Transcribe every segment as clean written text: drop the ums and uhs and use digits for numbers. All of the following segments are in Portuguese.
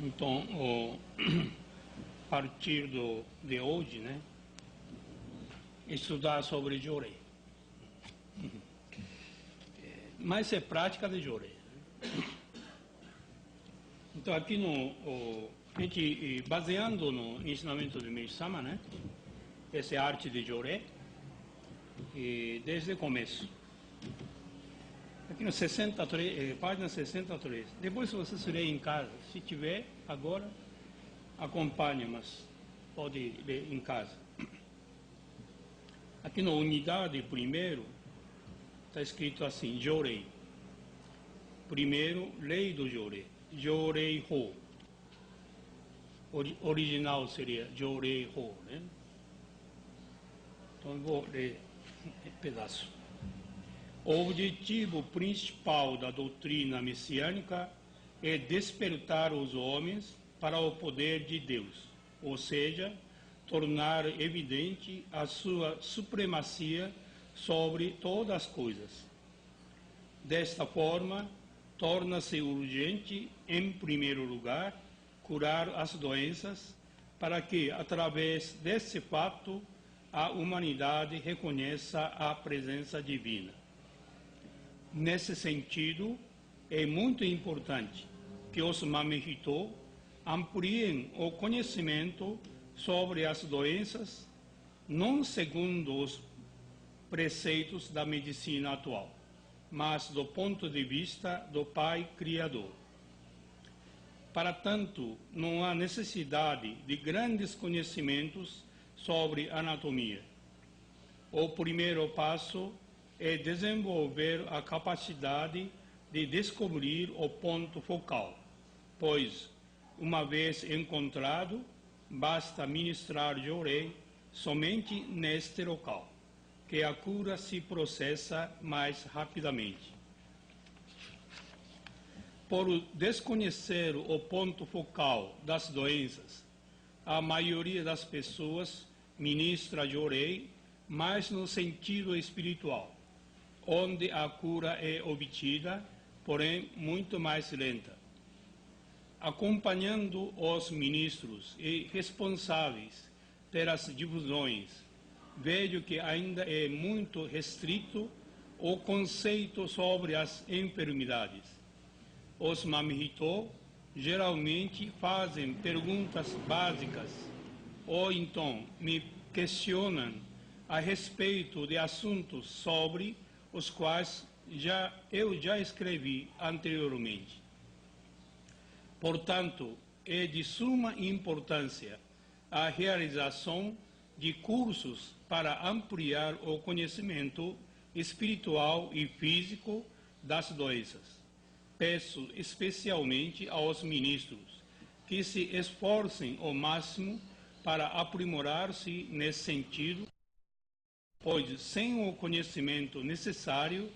Então, a partir de hoje, né, estudar sobre Jorei. Mas é prática de Jorei. Então, aqui a gente, baseando no ensinamento de Meisama, né, essa é a arte de Jorei, e desde o começo. Aqui no 63, página 63. Depois, se vocês lerem em casa, se tiver, agora, acompanhe, mas pode ler em casa. Aqui na unidade primeiro, está escrito assim, Jorei. Primeiro, lei do Jorei. Jorei Ho. Original seria Jorei Ho, né? Então, eu vou ler um pedaço. O objetivo principal da doutrina messiânica é despertar os homens para o poder de Deus, ou seja, tornar evidente a sua supremacia sobre todas as coisas. Desta forma, torna-se urgente, em primeiro lugar, curar as doenças, para que, através desse fato, a humanidade reconheça a presença divina. Nesse sentido, é muito importante que os Mamehito ampliem o conhecimento sobre as doenças, não segundo os preceitos da medicina atual, mas do ponto de vista do Pai Criador. Para tanto, não há necessidade de grandes conhecimentos sobre anatomia. O primeiro passo é desenvolver a capacidade de descobrir o ponto focal, pois, uma vez encontrado, basta ministrar Jorei somente neste local, que a cura se processa mais rapidamente. Por desconhecer o ponto focal das doenças, a maioria das pessoas ministra Jorei mais no sentido espiritual, onde a cura é obtida, porém muito mais lenta. Acompanhando os ministros e responsáveis pelas difusões, vejo que ainda é muito restrito o conceito sobre as enfermidades. Os Mamehito geralmente fazem perguntas básicas ou então me questionam a respeito de assuntos sobre os quais eu já escrevi anteriormente. Portanto, é de suma importância a realização de cursos para ampliar o conhecimento espiritual e físico das doenças. Peço especialmente aos ministros que se esforcem ao máximo para aprimorar-se nesse sentido, pois sem o conhecimento necessário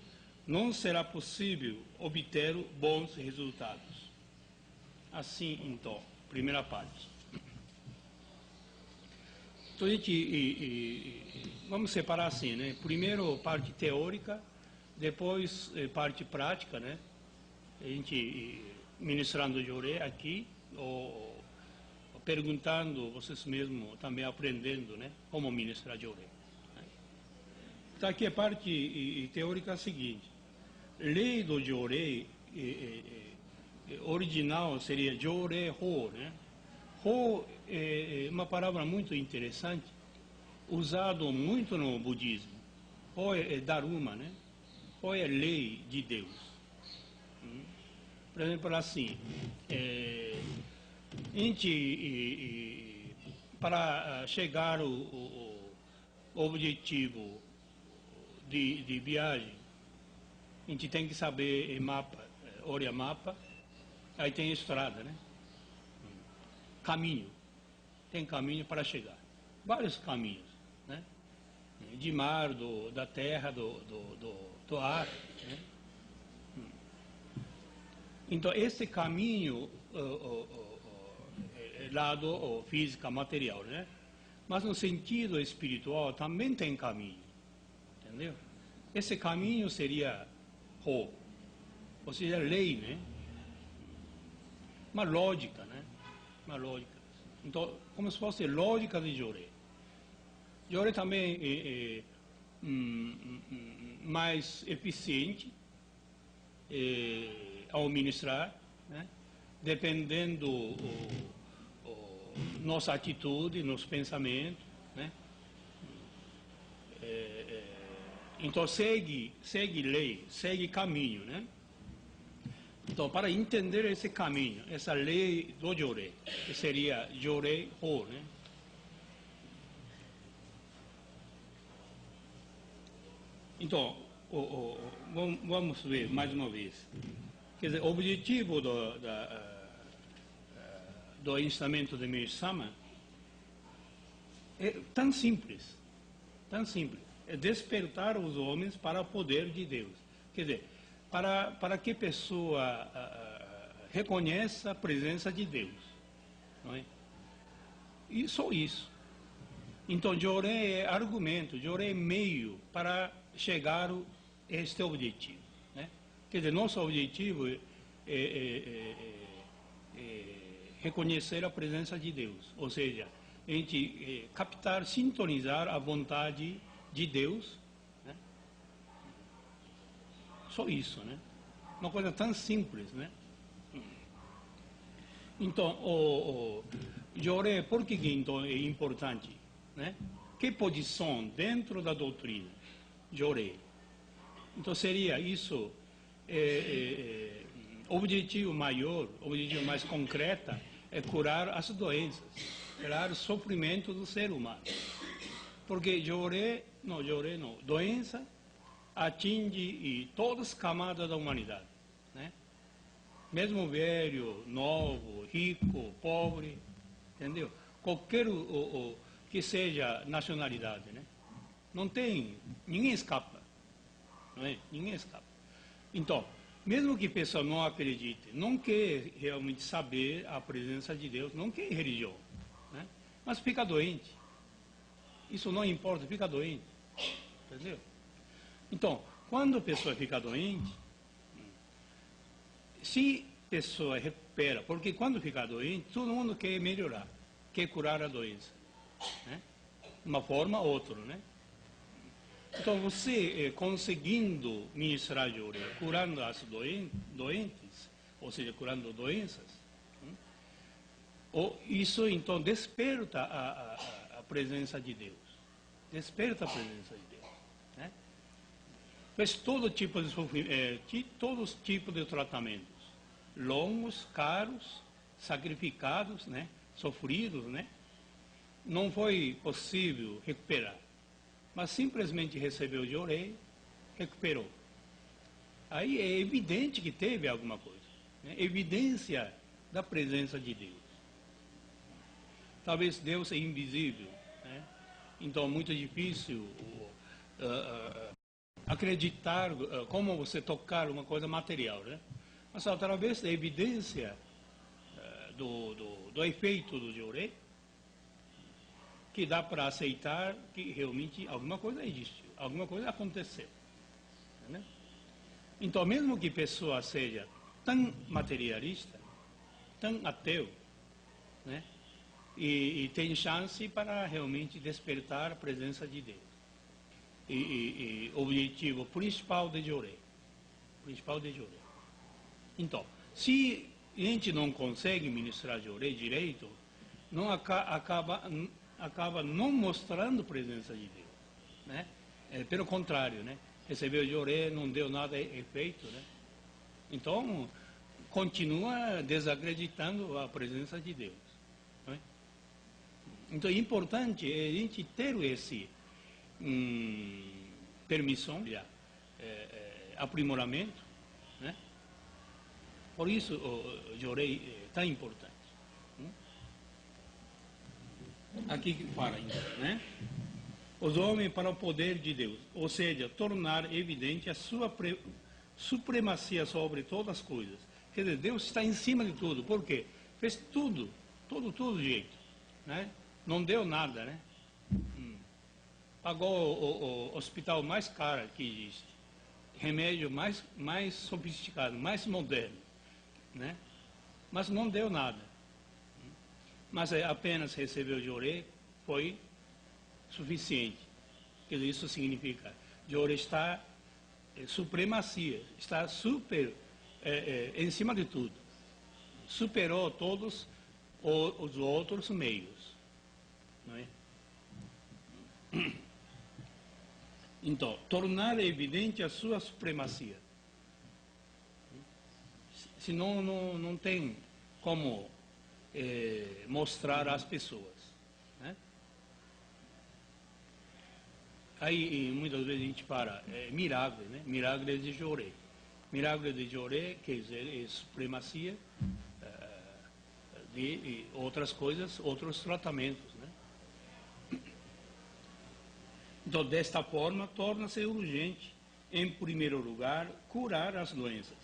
não será possível obter bons resultados. Assim, então, primeira parte. Então, a gente, vamos separar assim, né? Primeiro, parte teórica, depois, parte prática, né? A gente, ministrando Jorei aqui, ou perguntando, vocês mesmos também aprendendo, né? Como ministrar Jorei. Então, aqui a parte teórica é a seguinte. Lei do Jorei, original seria Jorei Ho, né? Ho é uma palavra muito interessante, usado muito no budismo. Ho é Dharma, né? Ho é lei de Deus. Por exemplo, assim, a gente, para chegar ao objetivo de viagem, a gente tem que saber mapa, olha mapa, aí tem estrada, né? Caminho, tem caminho para chegar, vários caminhos, né? De mar, da terra, do ar, né? Então, esse caminho, lado física, material, né? Mas no sentido espiritual também tem caminho, entendeu? Esse caminho seria Ho, ou seja, lei, né? Uma lógica, né? uma lógica. Então, como se fosse lógica de Joré. Joré também é mais eficiente ao ministrar, né? Dependendo nossa atitude, nos pensamentos, né? Então segue lei, segue caminho, né? Então, para entender esse caminho, essa lei do Joré, que seria Joré-Ho, né? Então, vamos ver mais uma vez. Quer dizer, o objetivo do ensinamento de Meisama é tão simples, é despertar os homens para o poder de Deus. Quer dizer, para que a pessoa reconheça a presença de Deus, não é? E só isso. Então, Joré é argumento, Joré é meio para chegar a este objetivo, né? Quer dizer, nosso objetivo é reconhecer a presença de Deus, ou seja, a gente captar, sintonizar a vontade de Deus, né? Só isso, né? Uma coisa tão simples, né? Então, o Joré, por que então é importante, né? Que posição dentro da doutrina? Joré. Então seria isso, objetivo maior, objetivo mais concreto é curar as doenças, curar o sofrimento do ser humano. Porque doença atinge todas as camadas da humanidade, né? Mesmo velho, novo, rico, pobre, entendeu? Qualquer que seja nacionalidade, né? Não tem, ninguém escapa, não é? Ninguém escapa. Então, mesmo que a pessoa não acredite, não quer realmente saber a presença de Deus, não quer religião, né? Mas fica doente. Isso não importa, fica doente, entendeu? Então, quando a pessoa fica doente, se a pessoa recupera, porque quando fica doente, todo mundo quer melhorar, quer curar a doença, né? Uma forma ou outra, né? Então, você conseguindo ministrar Joré, curando as doentes, ou seja, curando doenças, isso então desperta a presença de Deus. Desperta a presença de Deus, né? Faz todo tipo de todos os tipos de tratamentos, longos, caros, sacrificados, né? Sofridos, né? Não foi possível recuperar, mas simplesmente recebeu Joré, recuperou. Aí é evidente que teve alguma coisa, né? Evidência da presença de Deus. Talvez Deus é invisível, né? Então é muito difícil acreditar como você tocar uma coisa material, né? Mas através da evidência do efeito do Joré, que dá para aceitar que realmente alguma coisa existiu, alguma coisa aconteceu, né? Então, mesmo que a pessoa seja tão materialista, tão ateu, né? E tem chance para realmente despertar a presença de Deus. E objetivo principal de Joré. Então, se a gente não consegue ministrar Joré direito, não acaba não mostrando a presença de Deus, né? Pelo contrário, né? Recebeu Joré, não deu nada efeito, né? Então, continua desacreditando a presença de Deus, né? Então, é importante a gente ter esse permissão, aprimoramento, né? Por isso, o Joré é tão importante. Aqui fala, então, né? Os homens para o poder de Deus, ou seja, tornar evidente a sua supremacia sobre todas as coisas. Quer dizer, Deus está em cima de tudo. Por quê? Fez tudo jeito, né? Não deu nada, né? Pagou o hospital mais caro que existe, remédio mais sofisticado, mais moderno, né? Mas não deu nada. Mas apenas recebeu Joré foi suficiente. Quer dizer, isso significa Joré está supremacia, está em cima de tudo. Superou todos os outros meios. Não é? Então, tornar evidente a sua supremacia. Senão não tem como mostrar às pessoas. Né? Aí muitas vezes a gente para, milagre, né? Milagre de Joré. Milagre de Joré quer dizer supremacia de outras coisas, outros tratamentos. Né? Então, desta forma, torna-se urgente, em primeiro lugar, curar as doenças,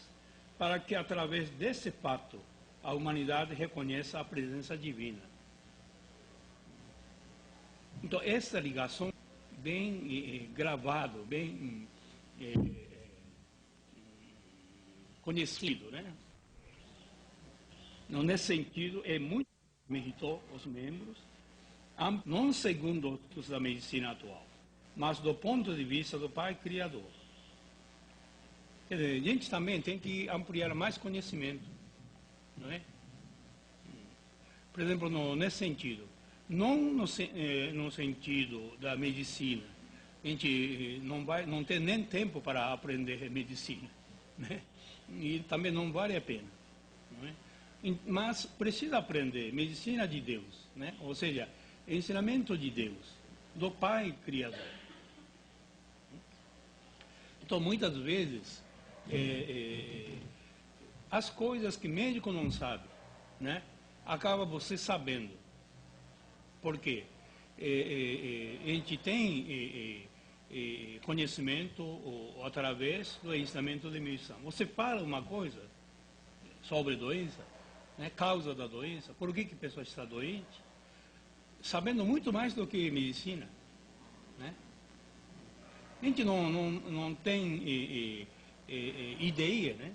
para que, através desse fato, a humanidade reconheça a presença divina. Então, essa ligação bem gravado, bem conhecido, né? Então, nesse sentido, é muito meritou os membros, não segundo os da medicina atual, mas do ponto de vista do Pai Criador. Quer dizer, a gente também tem que ampliar mais conhecimento, não é? Por exemplo, nesse sentido, não no sentido da medicina, a gente não tem nem tempo para aprender medicina, né? E também não vale a pena, não é? Mas precisa aprender medicina de Deus, né? Ou seja, ensinamento de Deus, do Pai Criador. Então, muitas vezes, as coisas que médico não sabe, né? Acaba você sabendo. Por quê? A gente tem conhecimento através do ensinamento de medicina. Você fala uma coisa sobre doença, né? Causa da doença, por que a pessoa está doente, sabendo muito mais do que medicina, né? A gente não tem ideia, né?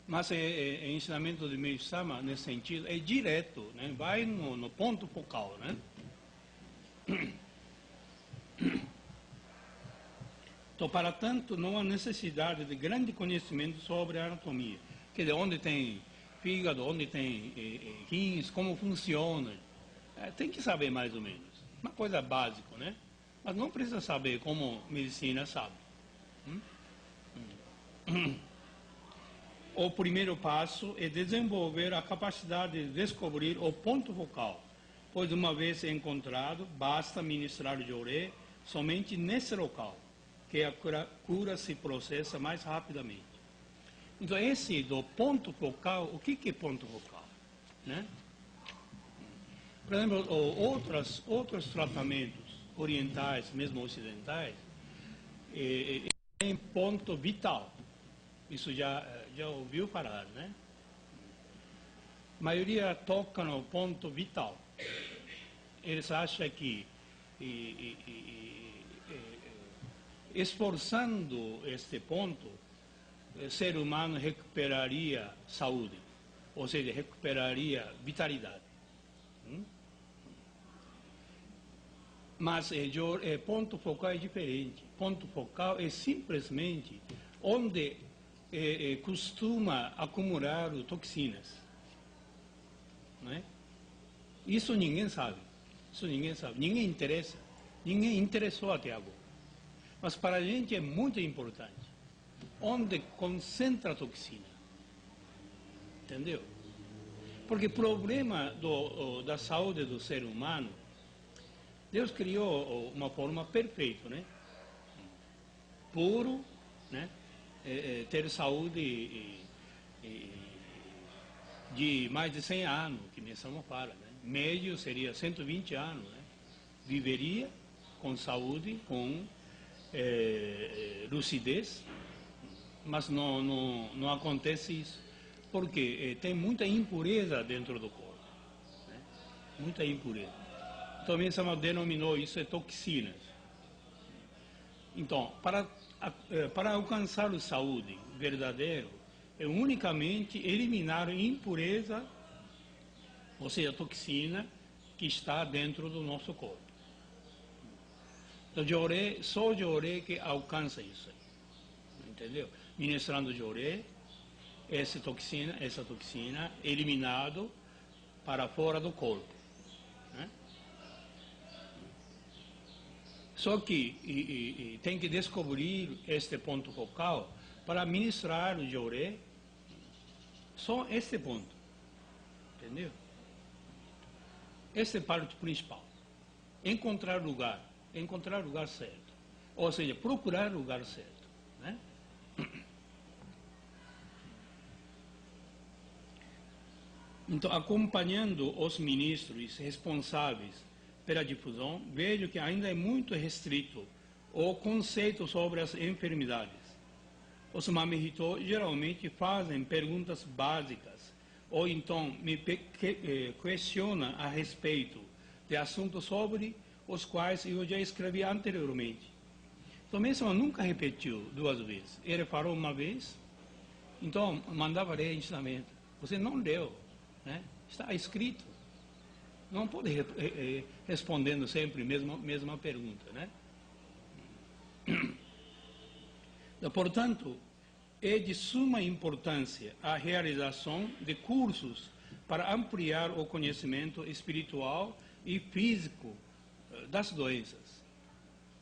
Mas ensinamento de Meisama, nesse sentido, é direto, né? Vai no ponto focal, né? Então, para tanto, não há necessidade de grande conhecimento sobre a anatomia. Quer dizer, onde tem fígado, onde tem rins, como funciona. Tem que saber mais ou menos. Uma coisa básica, né? Mas não precisa saber como medicina sabe. O primeiro passo é desenvolver a capacidade de descobrir o ponto focal, pois uma vez encontrado, basta ministrar Joré somente nesse local, que a cura se processa mais rapidamente. Então, esse do ponto focal, o que é ponto focal? Né? Por exemplo, outros tratamentos orientais, mesmo ocidentais, tem ponto vital. Isso já ouviu falar, né? A maioria toca no ponto vital. Eles acham que esforçando este ponto, o ser humano recuperaria saúde, ou seja, recuperaria vitalidade. Mas ponto focal é diferente. Ponto focal é simplesmente onde costuma acumular toxinas. Não é? Isso ninguém sabe. Isso ninguém sabe. Ninguém interessa. Ninguém interessou até agora. Mas para a gente é muito importante. Onde concentra a toxina. Entendeu? Porque o problema da saúde do ser humano, Deus criou uma forma perfeita, né? Puro, né? Ter saúde de mais de 100 anos, que nem Sama fala, né? Médio seria 120 anos, né? Viveria com saúde, com lucidez, mas não acontece isso, porque tem muita impureza dentro do corpo, né? Muita impureza. Também Sama denominou isso de toxinas. Então, para alcançar a saúde verdadeira, é unicamente eliminar a impureza ou seja, a toxina que está dentro do nosso corpo. Então, Joré, só Joré que alcança isso aí, entendeu? Ministrando Joré, essa toxina é eliminado para fora do corpo, né? Só que tem que descobrir este ponto focal para ministrar o Joré, só este ponto, entendeu? Essa é a parte principal. Encontrar lugar certo. Ou seja, procurar lugar certo, né? Então, acompanhando os ministros responsáveis pela difusão, vejo que ainda é muito restrito o conceito sobre as enfermidades. Os mamihito geralmente fazem perguntas básicas, ou então me questionam a respeito de assuntos sobre os quais eu já escrevi anteriormente. Então, mesmo nunca repetiu 2 vezes. Ele falou uma vez, então mandava ler ensinamento. Você não leu, né? Está escrito. Não pode respondendo sempre a mesma pergunta, né? Portanto, é de suma importância a realização de cursos para ampliar o conhecimento espiritual e físico das doenças.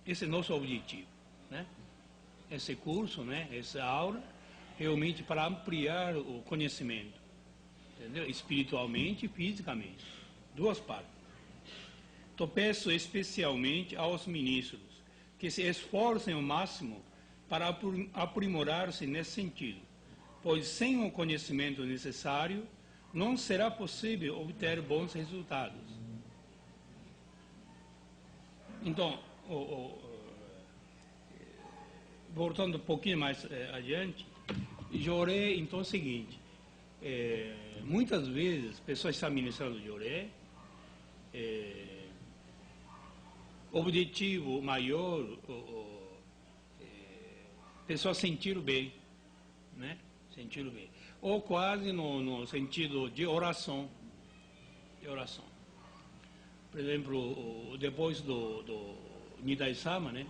Esse é o nosso objetivo, né? Esse curso, né? Essa aula, realmente para ampliar o conhecimento, entendeu? Espiritualmente e fisicamente, 2 partes. Então, peço especialmente aos ministros que se esforcem ao máximo para aprimorar-se nesse sentido, pois sem o conhecimento necessário não será possível obter bons resultados. Então, voltando um pouquinho mais adiante, Joré, então, é o seguinte, muitas vezes pessoas estão ministrando Joré, objetivo maior, pessoas sentiram bem, né? Sentiram bem. Ou quase no sentido de oração. Por exemplo, depois do Nidai-sama, né?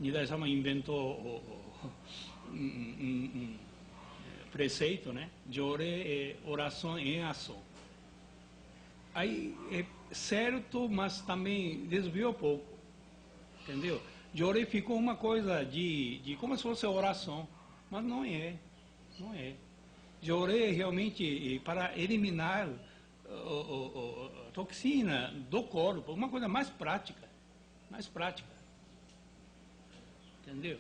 Nidai-sama inventou um preceito, né? Joré é oração em ação. Aí é certo, mas também desviou pouco, entendeu? Joré ficou uma coisa de como se fosse oração, mas não é. Joré é realmente para eliminar a toxina do corpo, uma coisa mais prática, entendeu?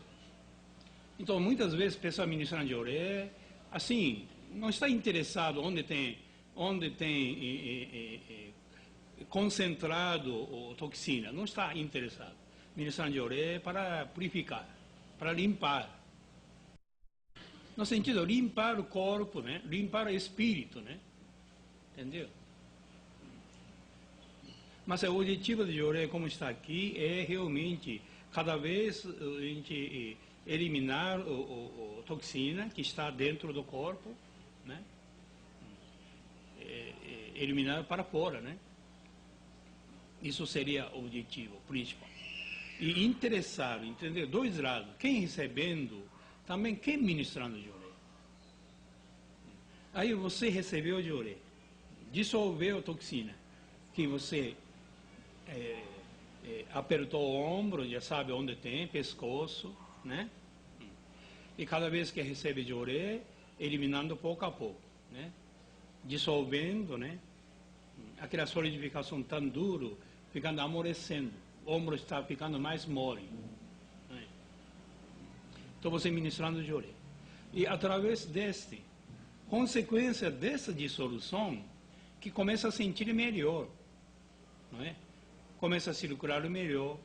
Então, muitas vezes, pessoas ministrando Joré, assim, não está interessado onde tem concentrado a toxina, não está interessado. Ministrando Joré para purificar, para limpar. No sentido de limpar o corpo, né? Limpar o espírito, né? Entendeu? Mas o objetivo de Joré, como está aqui, é realmente cada vez a gente eliminar a toxina que está dentro do corpo, né? Eliminar para fora, né? Isso seria o objetivo principal. E interessado, entendeu? 2 lados. Quem recebendo, também quem ministrando Joré. Aí você recebeu Joré, dissolveu a toxina, que você apertou o ombro, já sabe onde tem, pescoço, né? E cada vez que recebe Joré, eliminando pouco a pouco, né? Dissolvendo, né? Aquela solidificação tão duro, ficando amolecendo, o ombro está ficando mais mole, né? Então você ministrando Joré. E através consequência dessa dissolução, que começa a sentir melhor, não é? Começa a circular melhor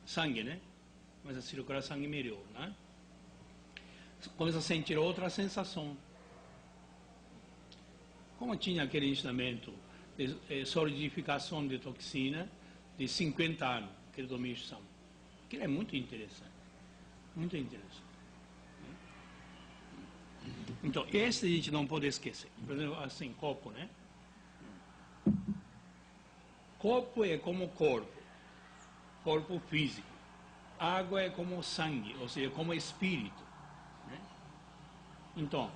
sangue, né? Começa a circular sangue melhor, né? Começa a sentir outra sensação. Como tinha aquele ensinamento de solidificação de toxina de 50 anos, aquele do Meishu-sama. Aquilo é muito interessante. Muito interessante. Então, esse a gente não pode esquecer. Por exemplo, assim, copo, né? Corpo é como corpo físico. Água é como sangue, ou seja, como espírito. Né? Então,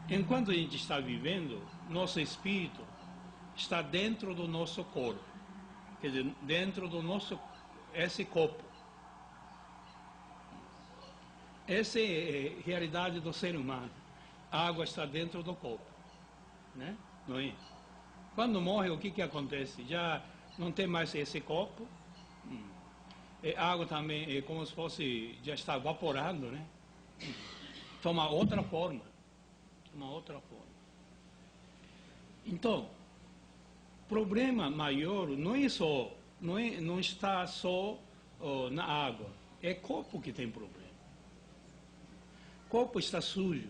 enquanto a gente está vivendo, nosso espírito está dentro do nosso corpo. Quer dizer, dentro do nosso, esse corpo. Essa é a realidade do ser humano. A água está dentro do corpo. Né? Não é? Quando morre, o que acontece? Já não tem mais esse corpo. A água também é como se fosse, já está evaporando, né? Toma outra forma. Então, o problema maior não está só na água. É o corpo que tem problema. O corpo está sujo,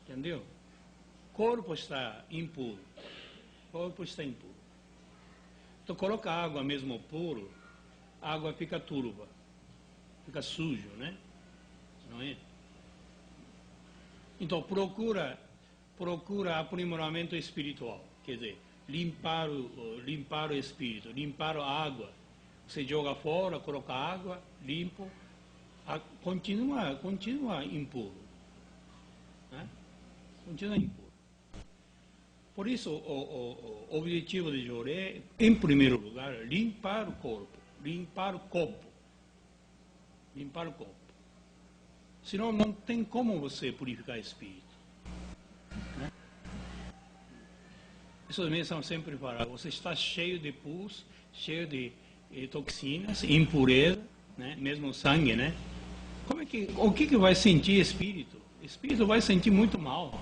entendeu? O corpo está impuro. Então, coloca água mesmo puro, a água fica turva, fica sujo, né? Não é? Então, procura aprimoramento espiritual, quer dizer, limpar o espírito, limpar a água. Você joga fora, coloca água, limpo, continua impuro. Né? Continua impuro. Por isso, o objetivo de Joré é, em primeiro lugar, limpar o corpo. Senão não tem como você purificar o espírito. Né? Isso mesmo sempre fala, você está cheio de pus, cheio de toxinas, impureza, né? Mesmo o sangue, né? O que vai sentir o espírito? O espírito vai sentir muito mal.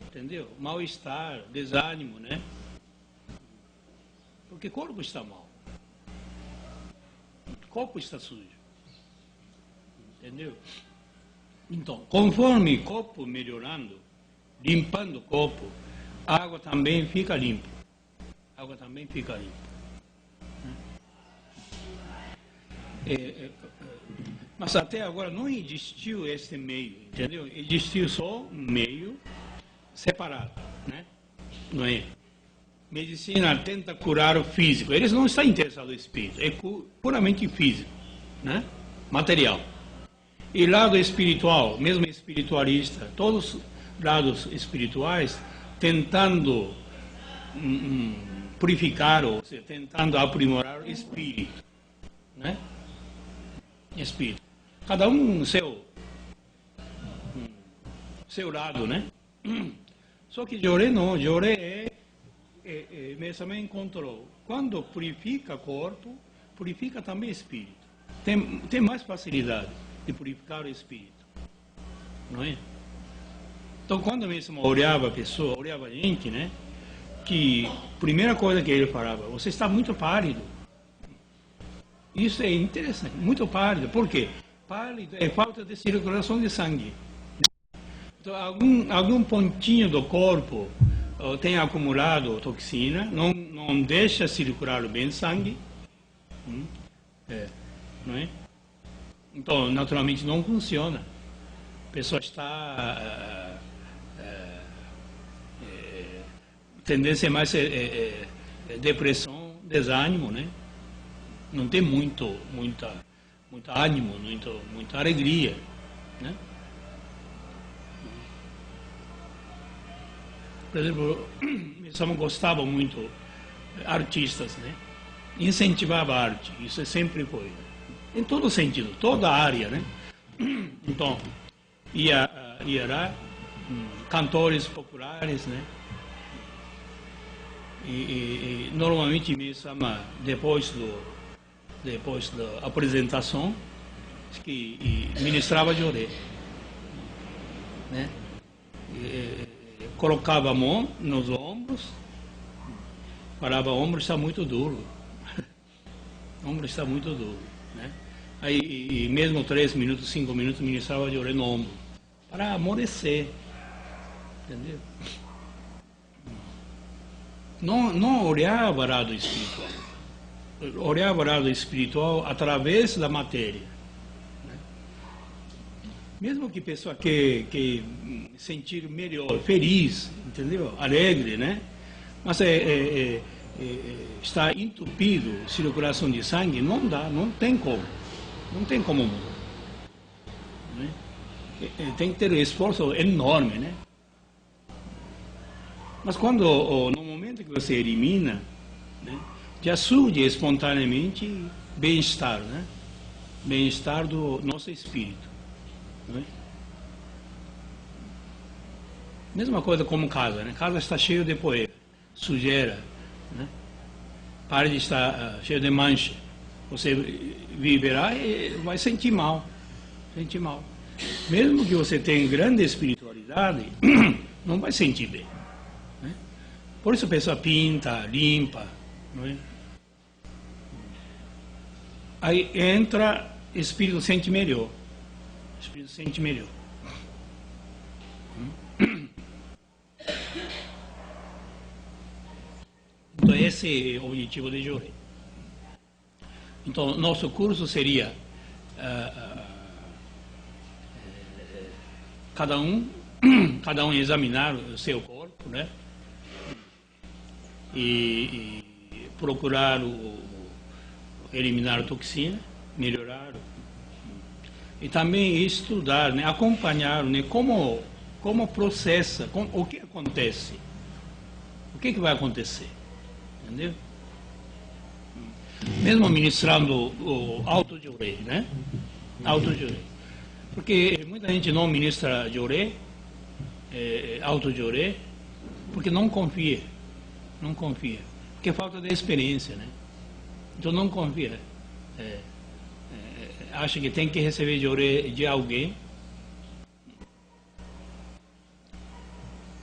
Entendeu? Mal-estar, desânimo, né? Porque o corpo está mal. O corpo está sujo. Entendeu? Então, conforme o corpo melhorando, limpando o corpo, a água também fica limpa. Mas até agora não existiu esse meio, entendeu? Existiu só um meio separado, né? Não é? Medicina tenta curar o físico. Eles não estão interessados no espírito. É puramente físico, né? Material. E lado espiritual, mesmo espiritualista, todos os lados espirituais tentando purificar, ou seja, tentando aprimorar o espírito, né? Espírito. Cada um seu lado, né? Só que Joré não, Joré mesmo encontrou. Quando purifica o corpo, purifica também o espírito. Tem mais facilidade de purificar o espírito. Não é? Então, quando mesmo olhava a pessoa, olhava a gente, né? Que a primeira coisa que ele falava, você está muito pálido. Isso é interessante, muito pálido. Por quê? Pálido é falta de circulação de sangue. Então, algum pontinho do corpo tem acumulado toxina, não deixa circular bem sangue, não é? Então, naturalmente, não funciona. A pessoa está... tendência mais depressão, desânimo, né? Não tem muito ânimo, muita alegria, né? Por exemplo, eu gostava muito artistas, né? Incentivava a arte, isso sempre foi, em todo sentido, toda a área, né? Então, ia lá, cantores populares, né? E normalmente me chama depois da apresentação que ministrava Joré, né? Colocava a mão nos ombros, falava, o ombro está muito duro. O ombro está muito duro, né? Aí, mesmo 3 minutos, 5 minutos, ministrava Joré no ombro, para amolecer, entendeu? Não olhava o lado espiritual. Olhava o lado espiritual através da matéria. Né? Mesmo que pessoa que sentir melhor, feliz, entendeu? Alegre, né? Mas está entupido circulação de sangue, não dá, não tem como mudar. Né? Tem que ter um esforço enorme, né? Mas quando, no momento que você elimina, né, já surge espontaneamente bem-estar, né? Bem-estar do nosso espírito. Né? Mesma coisa como casa, né? Casa está cheio de poeira, sujeira, né? Parede está cheio de mancha. Você viverá e vai sentir mal, Mesmo que você tenha grande espiritualidade, não vai sentir bem. Né? Por isso a pessoa pinta, limpa, não é? Aí entra, o espírito sente melhor. Então esse é o objetivo de Jorei. Então nosso curso seria cada um examinar o seu corpo, né? E procurar eliminar a toxina, melhorar, e também estudar, né? Acompanhar, né? Como processa, o que acontece, o que vai acontecer, entendeu? Mesmo ministrando o auto-jorei, né? Auto-jorei. Porque muita gente não ministra jorei, auto-jorei, porque não confia. Porque falta de experiência, né? Então não confia. Acha que tem que receber jorei de alguém.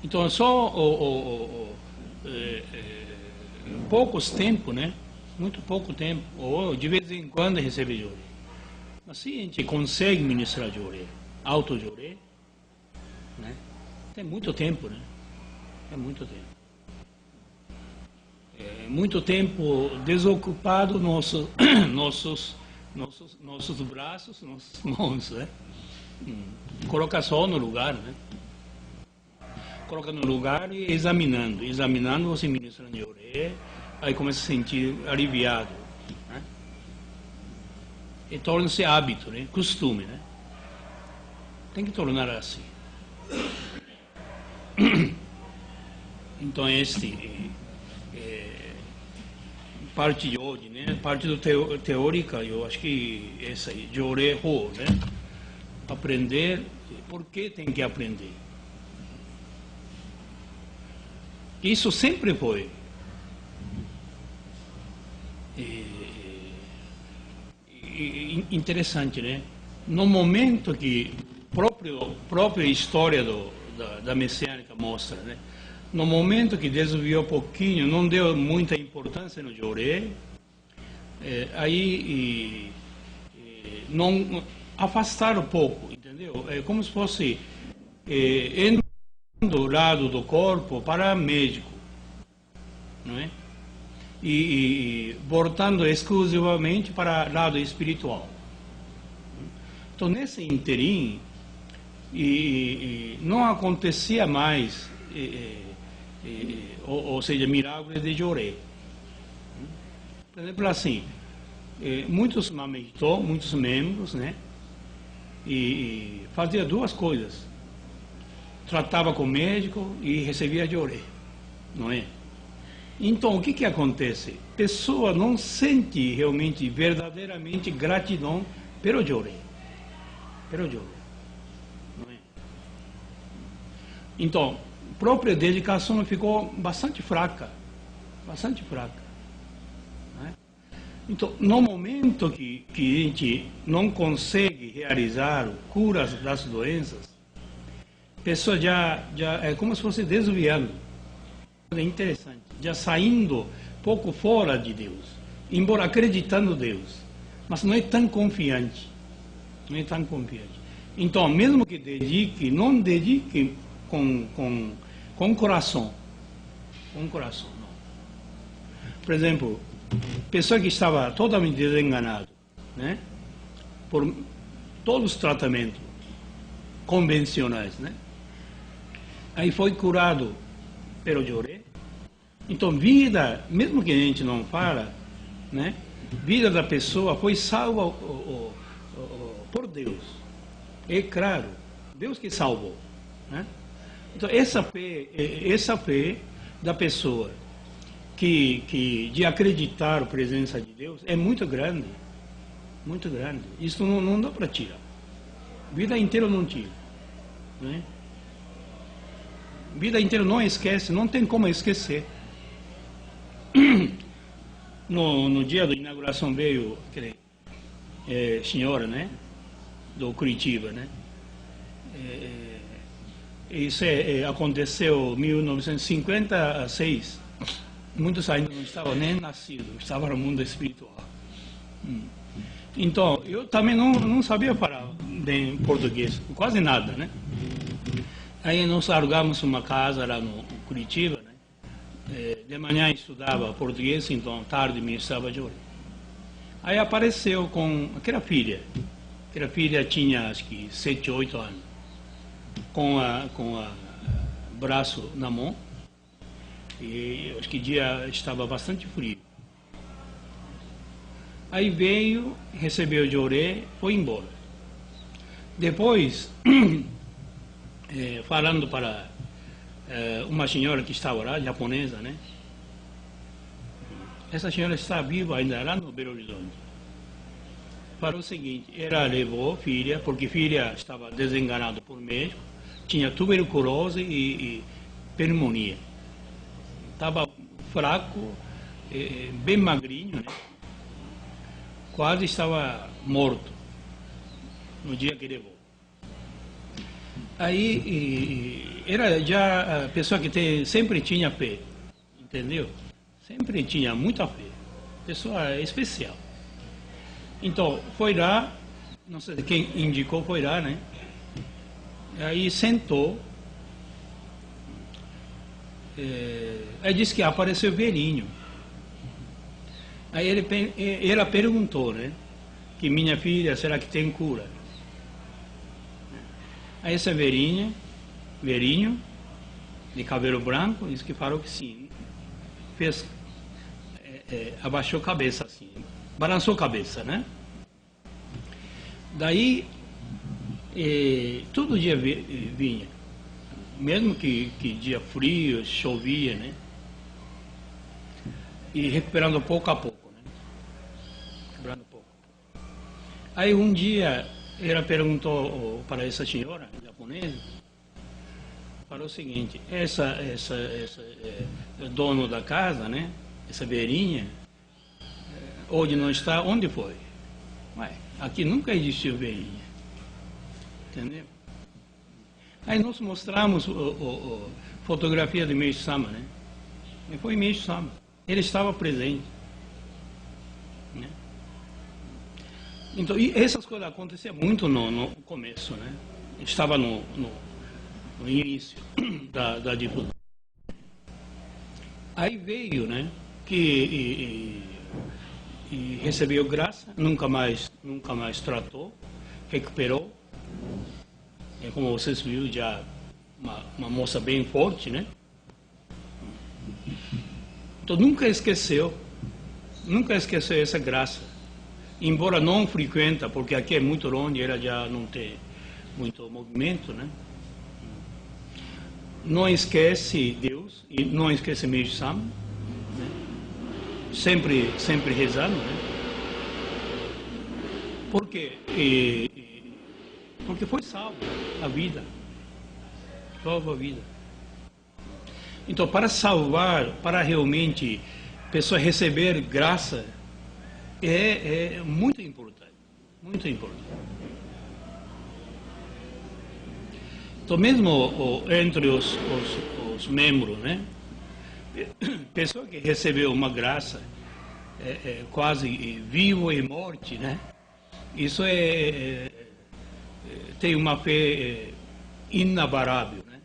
Então só poucos tempos, né? Muito pouco tempo, ou de vez em quando recebe jorei. Mas se a gente consegue ministrar jorei, auto-jorei, né? Tem muito tempo, né? É muito tempo. Muito tempo desocupado nossos braços, nossas mãos, né? Coloca só no lugar, né? Coloca no lugar e examinando você ministra jorei, aí começa a sentir aliviado, né? E torna-se hábito, né? Costume, né? Tem que tornar assim. Então parte de hoje, né? Parte do teórica, eu acho que essa aí, jorei ho, né? Aprender, por que tem que aprender? Isso sempre foi. Interessante, né? No momento que própria história da messiânica mostra, né? No momento que desviou pouquinho, não deu muita importância no jorei, aí não afastaram um pouco, entendeu? É como se fosse indo do lado do corpo para médico, não é? E voltando exclusivamente para o lado espiritual. Então, nesse interim, não acontecia mais, ou seja, milagres de jorei. Por exemplo, assim, muitos mameitô, muitos membros, né? E fazia duas coisas. Tratava com o médico e recebia jorei, não é? Então, o que acontece? A pessoa não sente realmente, verdadeiramente gratidão pelo jorei. Não é? Então, a própria dedicação ficou bastante fraca. Não é? Então, no momento que a gente não consegue realizar curas das doenças, a pessoa já é como se fosse desviando. É interessante, já saindo pouco fora de Deus, embora acreditando em Deus, mas não é tão confiante. Então, mesmo que dedique, não dedique com coração. Não. Por exemplo, pessoa que estava totalmente desenganada, né? Por todos os tratamentos, convencionais, né? Aí foi curado pelo Joré. Então, vida, mesmo que a gente não fala, né? Vida da pessoa foi salva por Deus. É claro, Deus que salvou, né? Então, essa fé da pessoa de acreditar na presença de Deus é muito grande, muito grande. Isso não dá para tirar. Vida inteira não tira, né? Vida inteira não esquece, não tem como esquecer. No dia da inauguração veio aquele senhora, né, do Curitiba, né? Isso aconteceu em 1956. Muitos ainda não estavam nem nascidos, estavam no mundo espiritual. Então, eu também não sabia falar bem português, quase nada, né? Aí nós alugamos uma casa lá no Curitiba, né? De manhã estudava português, então tarde me estava de olho. Aí apareceu com aquela filha tinha acho que 7, 8 anos, com a braço na mão, e acho que o dia estava bastante frio. Aí veio, recebeu o Joré, foi embora. Depois, falando para uma senhora que estava lá, japonesa, né? Essa senhora está viva ainda lá no Belo Horizonte. Falou o seguinte: ela levou filha, porque filha estava desenganada por médico, tinha tuberculose e pneumonia. Estava fraco, bem magrinho, né? Quase estava morto no dia que levou. Aí era já a pessoa que sempre tinha fé, entendeu? Sempre tinha muita fé, pessoa especial. Então foi lá, não sei quem indicou, foi lá, né? Aí sentou. Aí disse que apareceu velhinho. Aí ela perguntou, né? Que minha filha, será que tem cura? Aí essa velhinho, de cabelo branco, disse que falou que sim. Fez, abaixou a cabeça assim, balançou a cabeça, né? Daí, todo dia vinha, mesmo que dia frio, chovia, né? E recuperando pouco a pouco, né? Recuperando pouco a pouco. Aí um dia ela perguntou para essa senhora japonesa, falou o seguinte: essa dono da casa, né? Essa velhinha, hoje não está, onde foi? Ué, aqui nunca existiu velhinha, entendeu? Aí nós mostramos fotografia de Meiji-sama, né? E foi Meiji-sama, ele estava presente, né? Então, e essas coisas aconteciam muito no começo, né? Estava no início da dificuldade. Aí veio, né? Que recebeu graça, nunca mais tratou, recuperou. Como vocês viram, já uma moça bem forte, né? Então nunca esqueceu essa graça. Embora não frequenta, porque aqui é muito longe, ela já não tem muito movimento, né? Não esquece Deus e não esquece Meiji-sama, né? Sempre rezando, né? Por quê? Porque foi salvo a vida. Salva a vida. Então, para salvar, para realmente a pessoa receber graça, é muito importante. Muito importante. Então, mesmo entre os membros, né? Pessoa que recebeu uma graça quase vivo e morte, né? Isso tem uma fé inabalável, né?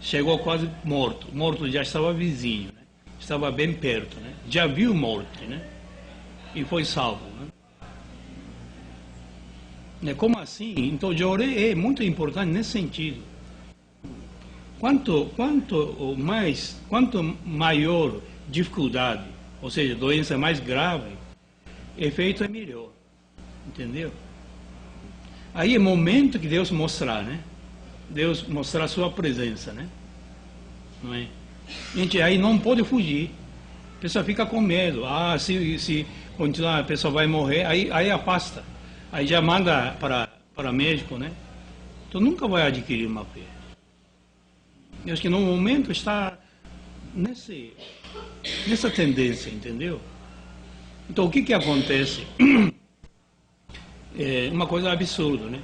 Chegou quase morto já estava vizinho, né? Estava bem perto, né? Já viu morte, né? E foi salvo, né? Como assim? Então, Joré é muito importante nesse sentido. Quanto maior dificuldade, ou seja, doença mais grave, efeito é melhor. Entendeu? Aí é momento que Deus mostrar, né? Deus mostrar a sua presença, né? Não é? Gente, aí não pode fugir. A pessoa fica com medo. Se continuar, a pessoa vai morrer, aí afasta. Aí já manda para médico, né? Então nunca vai adquirir uma fé. Eu acho que no momento está nessa tendência, entendeu? Então o que acontece? É uma coisa absurda, né?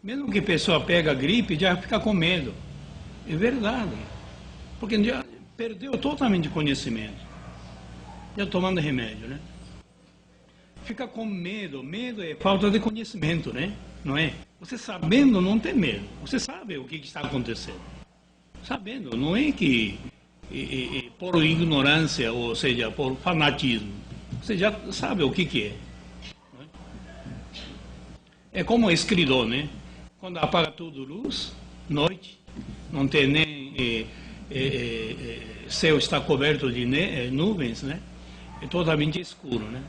Mesmo que a pessoa pega a gripe, já fica com medo. É verdade. Porque já perdeu totalmente conhecimento. Já tomando remédio, né? Fica com medo. Medo é falta de conhecimento, né? Não é? Você sabendo não tem medo. Você sabe o que está acontecendo. Sabendo. Não é que por ignorância, ou seja, por fanatismo. Você já sabe o que é. É como o escritor, né? Quando apaga tudo luz, noite, não tem nem céu está coberto de nuvens, né? É totalmente escuro, né?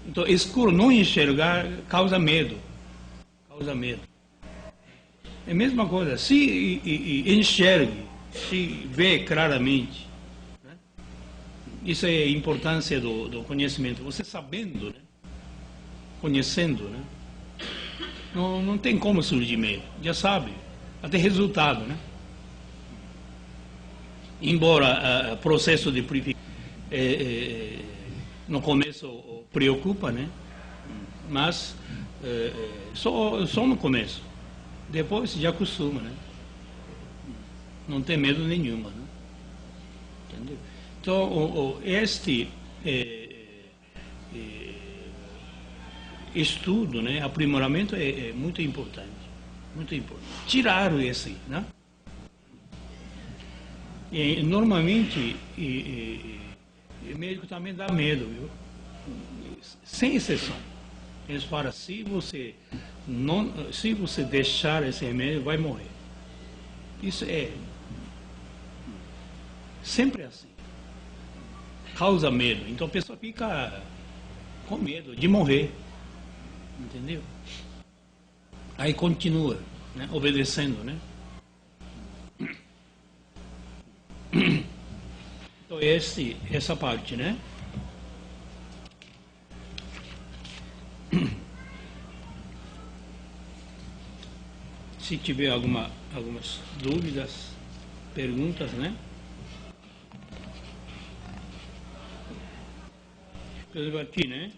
Então, escuro, não enxergar, causa medo. Causa medo. É a mesma coisa. Se enxergue, se vê claramente, né? Isso é a importância do conhecimento. Você sabendo, né? Conhecendo, né? Não tem como surgir medo. Já sabe. Até resultado, né? Embora o processo de purificação no começo preocupa, né? Mas só no começo. Depois já acostuma, né? Não tem medo nenhuma, né? Entendeu? Então, este estudo, né? Aprimoramento é muito importante. Muito importante. Tiraram esse, né? E, normalmente, o médico também dá medo, viu? Sem exceção. Eles falam, se você deixar esse remédio, vai morrer. Isso é sempre assim. Causa medo. Então a pessoa fica com medo de morrer. Entendeu? Aí continua, né? Obedecendo, né? Então essa parte, né? Se tiver algumas dúvidas, perguntas, né? Por exemplo, aqui, né?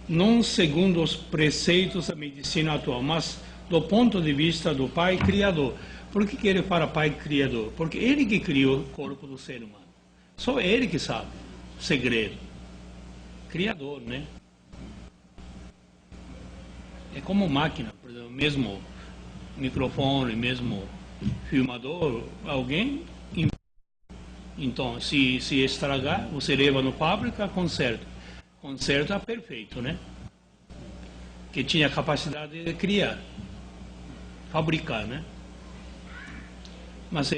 Não segundo os preceitos da medicina atual, mas do ponto de vista do Pai Criador. Por que ele fala Pai Criador? Porque ele que criou o corpo do ser humano. Só ele que sabe o segredo. Criador, né? É como máquina, por exemplo, mesmo microfone, mesmo filmador, alguém. Então, se estragar, você leva na fábrica, conserta. Conserta perfeito, né? Que tinha capacidade de criar, fabricar, né? Mas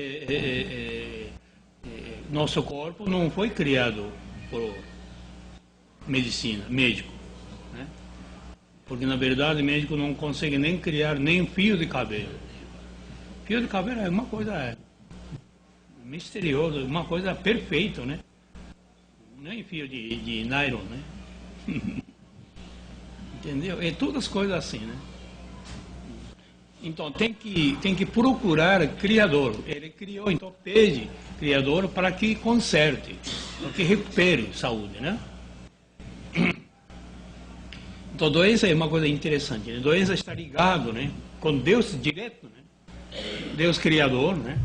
nosso corpo não foi criado por medicina, médico, né? Porque na verdade o médico não consegue nem criar nem fio de cabelo. Fio de cabelo é uma coisa misteriosa, uma coisa perfeita, né? Nem fio de nylon, né? Entendeu? É todas as coisas assim, né? Então tem que procurar Criador. Ele criou, então pede Criador para que conserte, para que recupere saúde, né? Então doença é uma coisa interessante, né? Doença está ligado, né? Com Deus direto, né? Deus Criador, né?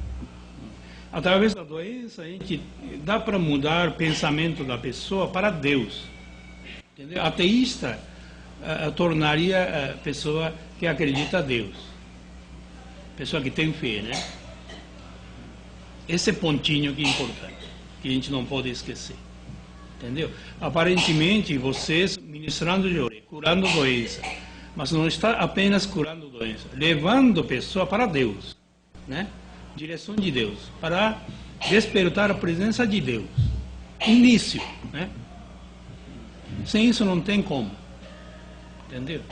Através da doença a gente dá para mudar o pensamento da pessoa para Deus. Entendeu? Ateísta tornaria a pessoa que acredita a Deus. Pessoa que tem fé, né? Esse pontinho que é importante, que a gente não pode esquecer. Entendeu? Aparentemente, vocês ministrando Joré, curando doença, mas não está apenas curando doença, levando a pessoa para Deus, né? Direção de Deus, para despertar a presença de Deus. Início, né? Sem isso não tem como, entendeu?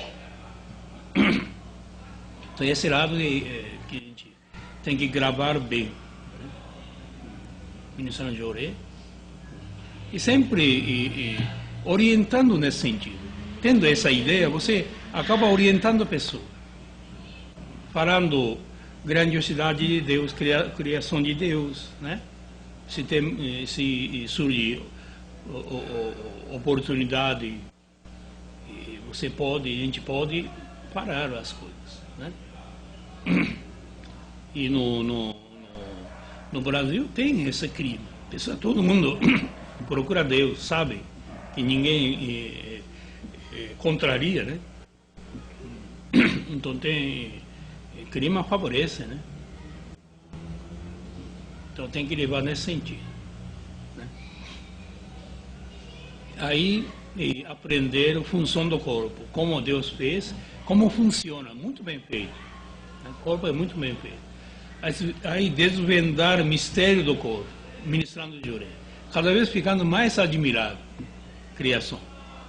Então esse lado que a gente tem que gravar bem, né? Ministrando de oré e sempre orientando nesse sentido. Tendo essa ideia, você acaba orientando a pessoa, falando grandiosidade de Deus, criação de Deus, né? Se surge oportunidade, a gente pode parar as coisas, né? E no Brasil tem esse crime. Todo mundo procura Deus, sabe que ninguém contraria, né? Então crime favorece, né? Então tem que levar nesse sentido, né? Aí aprender a função do corpo, como Deus fez, como funciona, muito bem feito. O corpo é muito bem feito. Aí desvendar o mistério do corpo, ministrando de oré. Cada vez ficando mais admirável, criação,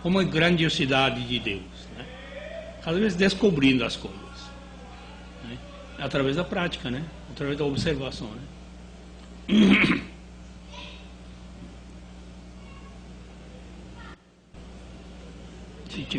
como a grandiosidade de Deus, né? Cada vez descobrindo as coisas, né? Através da prática, né? Através da observação, né?